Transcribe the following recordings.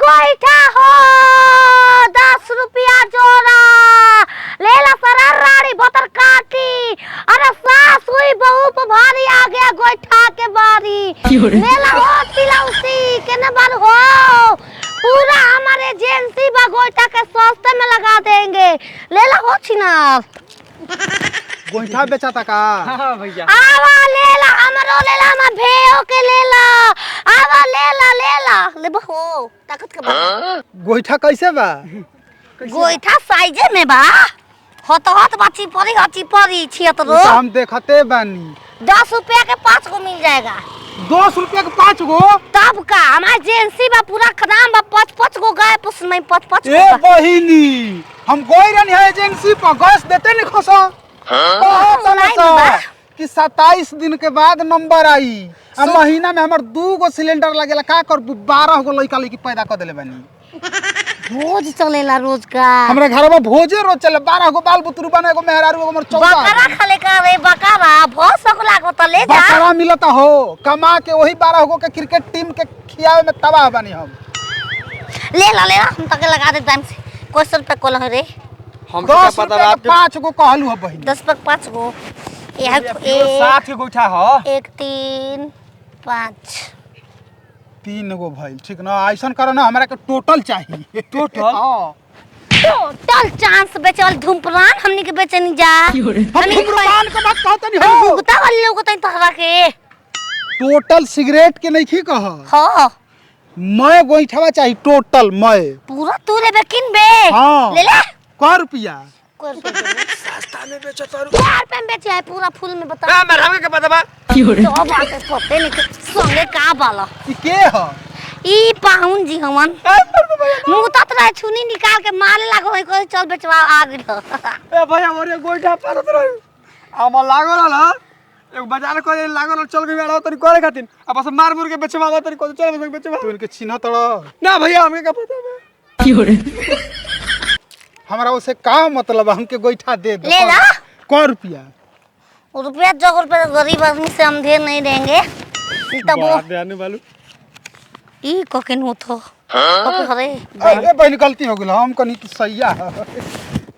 गोईठा हो 10 रुपया जोड़ा ले ला सरारी बतर काटी। अरे सास हुई बहू पर भारी आ गया गोईठा के बारी। ले ला हो तिलौसी के न बन हो पूरा हमारे एजेंसी बा गोईठा के सस्ते में लगा देंगे। ले ला हो छिनार गोईठा बेचाता का? हां भैया आवा ले ला हमरो ले ला हम भेओ के ले ला। आवा ले ला ले बहो ताकत के बा। गोईठा कैसे बा? गोईठा साइजे में बा हत बाची परी छियतरो। हम देखते बानी 10 रुपया के 5 गो मिल जाएगा। 10 रुपया के 5 गो? तब का हमारे एजेंसी बा पूरा खदाम बा 5 गो गाय पुस में 5 ए बहिनी हम गोई रहनी है एजेंसी पर गैस देते नहीं खसा। कि 27 दिन के बाद नंबर आई आ महीना में हमर 2 गो सिलेंडर लगेला का कर 12 गो लइका लइकी पैदा कर देले बानी। भोज चलेला रोज का हमरा घर में भोजे रोज चले 12 गो बाल बुतरू बने एगो मेहरारू हमर 14 बकरा खाले का रे बकरा भोज सकला को त ले जा बकरा मिलता हो कमा के वही 12 गो के क्रिकेट टीम के खियावे में तबाह बानी हम। ले ला हम तक लगा दे टाइम से क्वेश्चन पे कोल रे हम 10 रुपया के 5 गो कहलू हो बहिनी। 10 पर 5 गो यह 60 के गोईठा हो 1 3 5 3 गो भइल ठीक ना। ऐसन करो ना हमरा के टोटल चाहिए। टोटल? हां टोटल चांस बेचल धूम्रपान हमनी के बेचनी जा। हम धूम्रपान के बात कहत नहीं हो गुता वाली लोग तई तहरा के टोटल सिगरेट के नहीं की कह। हां मैं गोईठावा चाहिए टोटल मैं पूरा तू लेबे किनबे। हाँ। ले ले क रुपया सस्ता में बेचो तो यार पे बेचे है पूरा फूल में बता। हां मैडम के पता बा तो बात है पते नहीं संगे का बाला ई के ह ई पाहुन जी हमन मुंह तत रहे छुनी निकाल के मारे लागो है कोई चल बेचवा आ गेल। ए भैया मोरे गोईठा पारत रही हम लागो रहल एक बाजार करे लागो चल गई आड़ो तनी करे खातिर अब बस मार मुर के बेचवा तनी को चल बस बेचवा तू इनके चिन्ह तड़ ना भैया हमके का पता बा हमरा उसे का मतलब हमके गोईठा दे दे। ले ला क रुपया रुपया जो रुपया गरीब आदमी से हम ढेर नहीं देंगे। तब बात देने वालू ई कोकिन होतो ओके हरे अरे बहन गलती हो गेल हम कनी तू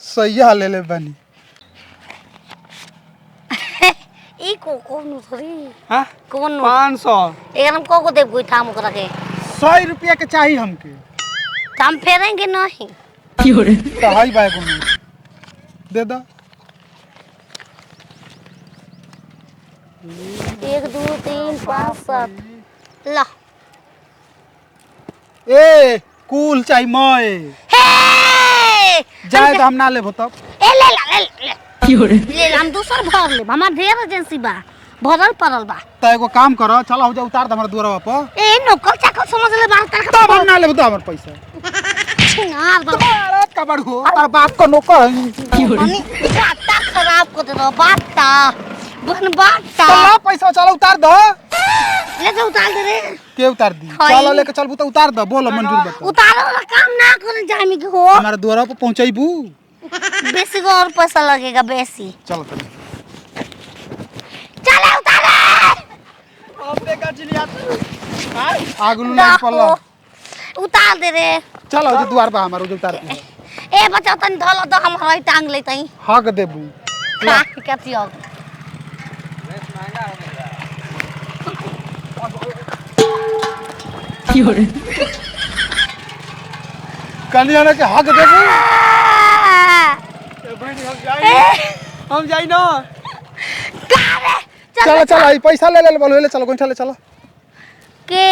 सैया ले ले बनी। ई कोन थोड़ी हां कौन 500 एक हम को देब कोई ठाम ओकरा के 100 रुपया के चाहिए हमके हम फेरेंगे नहीं तो हाई बैग में दे दो। 1 2 3 5 7 ला ए कूल चाहिए मैं हे जाए तो हम ना लेबो तब। ए ले हम दूसर भर ले हमार ढेर एजेंसी बा भरल परल बा। तो एगो काम करो चला हो जा उतार दे हमरा दुआरा पर। ए नौकर चाकर समझ ले बाल कर तब हम ना लेबो तो हमर पैसा छिनार बा अरे कबड़ हो तार बाप को नौकर मनी बाता खराब कर दे बाता बन बाता चला पैसा चला उतार दो। ले जा उतार दे रे के उतार दी हाय। चला लेके चलबू तो उतार दो बोलो मंजूर बता। उतारे वाला काम ना करे जामी के हो हमारे दुआरा पर पहुंचाईबू बेसी को और पैसा लगेगा बेसी। चलो चलो चले उतारे अब देखा चिलिया आगलू नहीं पल्ला उतार दे रे चलो जो द्वार पर हमारो जो उतार दी ए बच्चा तन धल द हम हई टांग ले तई हक देबू कथि हो कलियाना के हक देबू। हम जाई ना चलो चलो ई पैसा ले ले बोलो ले चलो गोइठा ले चलो के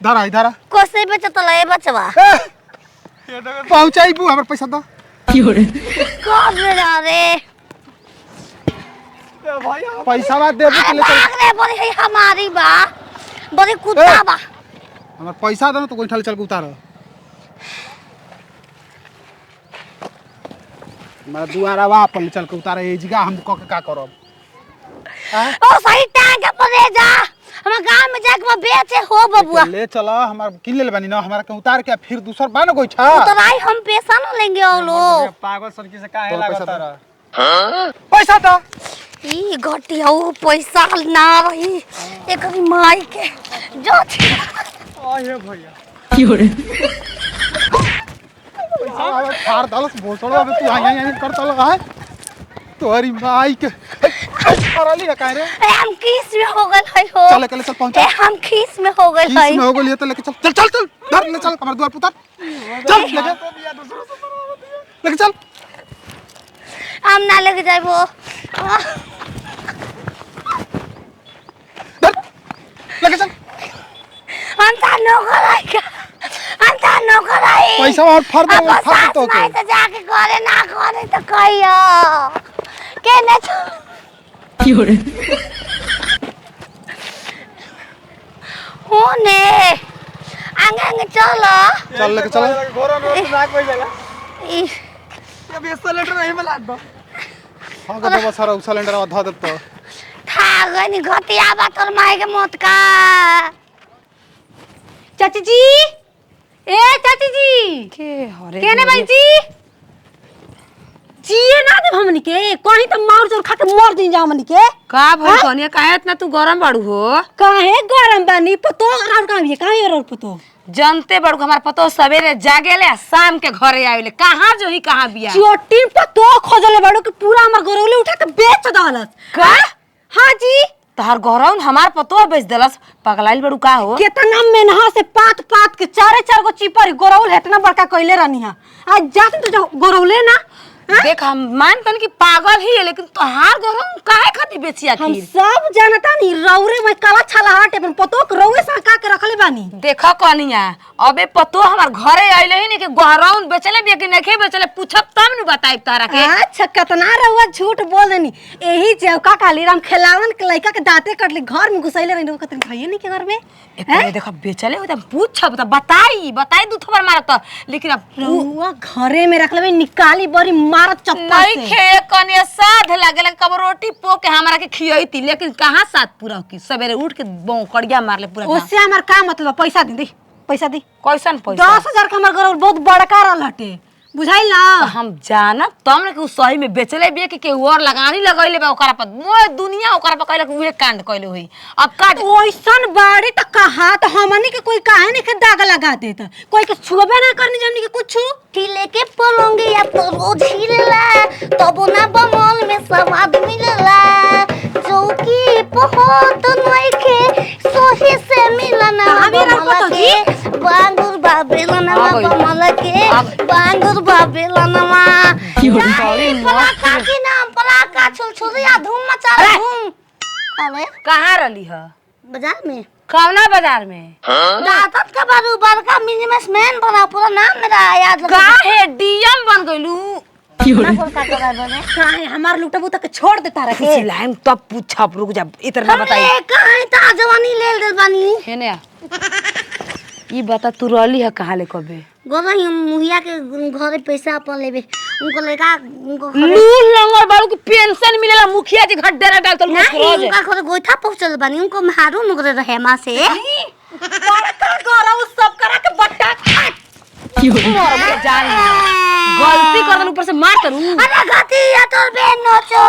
धरा इधर कोसे बेचत ले बचवा पहुंचाईबू हमर पैसा दो। कब रे भैया पैसा बात देबू अरे के ले चल भाग रे बड़ी है हमारी बा बड़ी कुत्ता बा हमर पैसा दो तो गोइठा ले चल के उतार। मैं दुआरा वा पर ले चल के उतार ए जगह हम क के का करब। ओ सही टांग पर ले जा हम गांव में जाके बेचे हो बबुआ ले चलो हमार किन ले बानी ना हमारा के उतार के फिर दूसर बा ना गोइठा उतराई हम पैसा न लेंगे ओ लोग पागल सनकी से काहे तो लागत पैसा रहा पैसा दो। ई घटिया पैसा ना रही एक माई के जो अरे भैया अबे फाड़ दलस भोसड़ो अबे तू यहाँ करता लगा है तोरी माई के करली है काहे रे हम किस में हो गए है हो चल चल चल पहुंच हम किस में हो गए है किस में हो गई तो लेके चल चल चल चल धर ले चल कमर द्वार पुतर चल लेके चल हम ना लेके जाबो धर लेके चल हम ता नौकर आई पैसा और फर दे फर तो के तो जाके करे ना करे तो कहियो के ने होने आगे चलो चल लेके चल घर में ना कोई जगह ई अब ये सिलेंडर नहीं मिला दो हां का बाबा सारा सिलेंडर आधा दे तो था गनी घटिया बा तोर माई के मौत का चाची जी ए चाची जी के हरे केने भाई जी जिए ना दे हमनी के कहीं तो मार जोर खा के मर दिन जा हमनी के का भई कनिया काहे इतना तू गरम बाड़ू हो काहे गरम बानी पतो और काम ये काहे और पतो जानते बाड़ू हमार पतो सवेरे जागेले आ शाम के घरे आवेले कहां जो ही कहां बिया चोटी पतो खोजले बाड़ू के पूरा हमर गरौले उठा के बेच दहलस का हां जी तहार गरौन हमार पतो बेच देलस पगलाइल बाड़ू का हो केतना मेनहा से पात पात के चार गो चिपर गरौल इतना बड़का कइले रहनी हां आज जात तो गरौले ना देख हम मानतन कि पागल ही है लेकिन तोहार गरौन काहे खातिर बेची हम आखिर सब जानता नी रौरे में काला छाला हटे अपन पतो के रौवे सका के रखले बानी देखा कनिया अबे पतो हमार घरे आइले ही नहीं कि गरौन बेचले बिया कि नहीं बेचले पूछब तब न बताइब तारा के अच्छा कितना रहुआ झूठ बोल देनी यही चौका काली राम खेलावन के लइका के दांते कटले घर में घुसैले रही कतन भइए नहीं के घर में ए पहले देखा बेचले हो त पूछब त बताई दू थोबर मारत लेकिन अब रहुआ घरे में रखले निकाली बड़ी मारत चप्पल नहीं से खे कने साध लागेला कब रोटी पो के हमरा के खियईती लेकिन कहां साथ पूरा की सवेरे उठ के कड़िया मारले पूरा उससे हमार का मतलब पैसा दी पैसा दी कैसन पैसा 10,000 का हमार घर बहुत बड़का रहल हटे बुझाइल ना तो हम जानब तब न कि उ सही में बेचले बिया कि और लगानी लगैले बा ओकरा पर मोय दुनिया ओकरा पर कहले उहे कांड कइले होई अब काट ओइसन बाड़ी त कहा तो हमनी के कोई काहे नहीं के दाग लगा देता कोई के छुबे ना करनी जमनी के कुछ टिले के पलोंगे या तो रोज हिलला तब ना बमल में स्वाद मिलला चौकी बहुत नइखे सोही से मिलना बमल के बांगुर बाबेला ना बमल के बांगुर बाबेला ना पलाका की नाम पलाका छुलछुलिया धूम मचा धूम अरे कहां रहली ह बाजार में कौना बाजार में दातत का बारू बड़का बिजनेसमैन बना पूरा नाम मेरा याद लगा काहे डीएम बन गइलू ना बोल का कर बने काहे हमार लुटबू तक छोड़ देता रखे चिल्लाएम तब पूछब रुक जा इतना बताई काहे ता जवानी ले ले बानी हेने आ ई बता तू रहली है कहां ले कबे गोरही मुहिया के घरे पैसा अपन लेबे उनको लड़का उनको लूल लंगर बाड़ू की पेंशन मिलेला मुखिया जी घर डेरा डाल तो रोज उनका घरे गोइठा पहुंचल बानी उनको मारू मुगरे रहे मां से बड़का गरौ सब करा के बट्टा जान गलती कर दन ऊपर से मार करू अरे गति या तोर बहन नोचो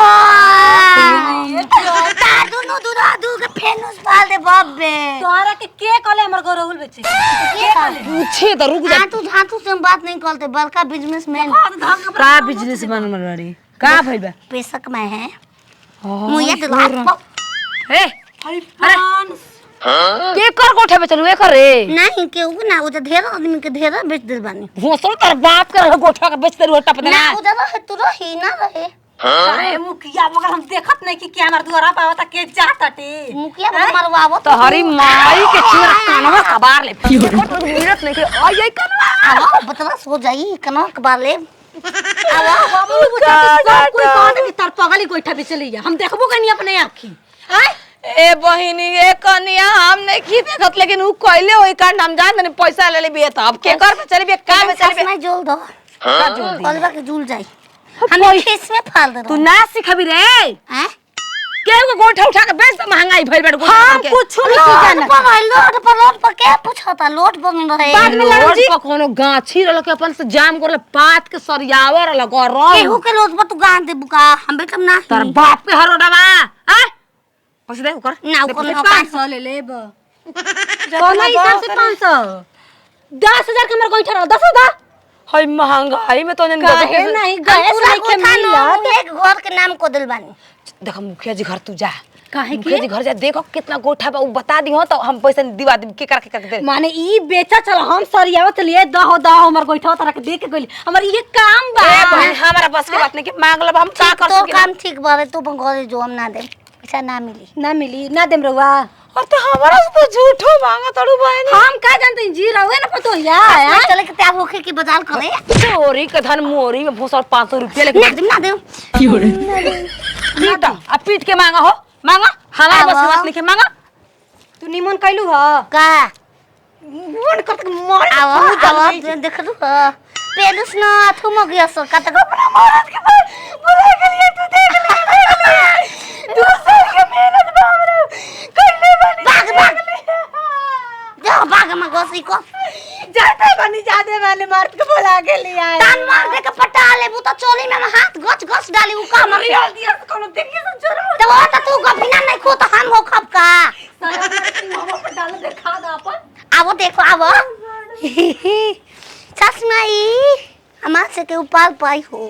दादू नु दादू के फेनुस पाल दे बब्बे तोरा के कहले हमर गरौल बेचे के कहले पूछे तो रुक जा धातु से हम बात नहीं करते बड़का बिजनेसमैन का बिजनेस बन रही का भइल बा पैसा कमाए हैं मुहिया के लात ए अरे के कर कोठे पे चलू एकर रे नहीं केहू ना उधर ढेर आदमी के ढेर बेच दे बानी भोसड़ तर बात कर गोठा के बेच दे रोटा पे ना उधर रहे तू रही ना रहे अरे मुखिया मगर हम देखत नहीं कि क्या हमार दुआरा पावता के जाताटे मुखिया मरवावो तो हरी माई के चूर कानवा कबार ले मिनट नहीं के आई आई कानवा आवा बतला सो जाई कनो कबार ले आवा बाबू सब कोई कहत कि तर पगली गोइठा बेचलिया हम देखबो कनी अपने आंखी आय ए बहिनी ए कनिया हम नहीं की देखत लेकिन उ कहले ओई कांड हम जान तने पैसा ले लेबे त अब के कर पे चली बे का में चली बे नहीं जोल दो का जोड़ दी कलवा के झूल जाई हम खीस में फाल दे तू ना सिखबी रे हैं केहू के गोठा उठा के बेच त महंगाई भइल बाटे गोठा हम के कुछ नहीं जाना लोट पर के पूछता लोट बन रहे बाद में लोड जी पर कोनो गाछी रहल के अपन से जाम करले पात के सरियावर रहल गरम केहू के लोट पर तू गान दे बुका हम बेटम ना तर बाप के हरोडवा हैं पैसा दे ओकर ना ओकर 500 ले लेब सोना हिसाब से 500 10,000 के हमर गोइठा रहा 10,000 हई महंगाई में तो काहे नहीं गैस नहीं के मिलत एक घर के नाम को दिल बानी। देखो मुखिया जी घर तू जा, काहे मुखिया जी की घर जा, देखो कितना गोठा बा, उ बता दी हो तो हम पैसा दिवा दी के कर दे। माने ई बेचा चल हम सरियावत लिए दहो हमर गोइठा तरह के दे के गइल हमर ये काम बा। ए बहन हमारा बस के बात नहीं के मांग लब हम का कर तो सके। काम ठीक बारे तू घर जो हम ना दे पैसा ना मिली। ना मिली ना देम रउआ और तो हमारा से तो झूठो मांगा तड़ू बहन। हम का जानते जी रहुए ना पतो या चले के त्याग होके की बाजार करे चोरी के धन मोरी में भूसा 500 रुपया लेके ना दे पीट आ पीट के मांगा हो, मांगा हमारा बस के बात नहीं के मांगा। तू निमन कइलू ह का मन कत मोर आवा देख दू पेलुस ना थु म गया सो का तक अपना मरद के बोला के लिए तू देख ले दूसर के मेहनत बाबरा कइले बनी भाग जा भाग में गोसी को जाते बनी जाते वाले मार के बोला के लिए आए तान मार दे के पटा ले वो तो चोली में हाथ गच गच डाली उ का मर रियल दिया तो कोनो देखी से छोरा तो वो तो तू का बिना नहीं खो तो हम हो खप का मामा पे डाल देखा दा अपन आवो देखो आवो ससमाई हमार से के उपाल पाई हो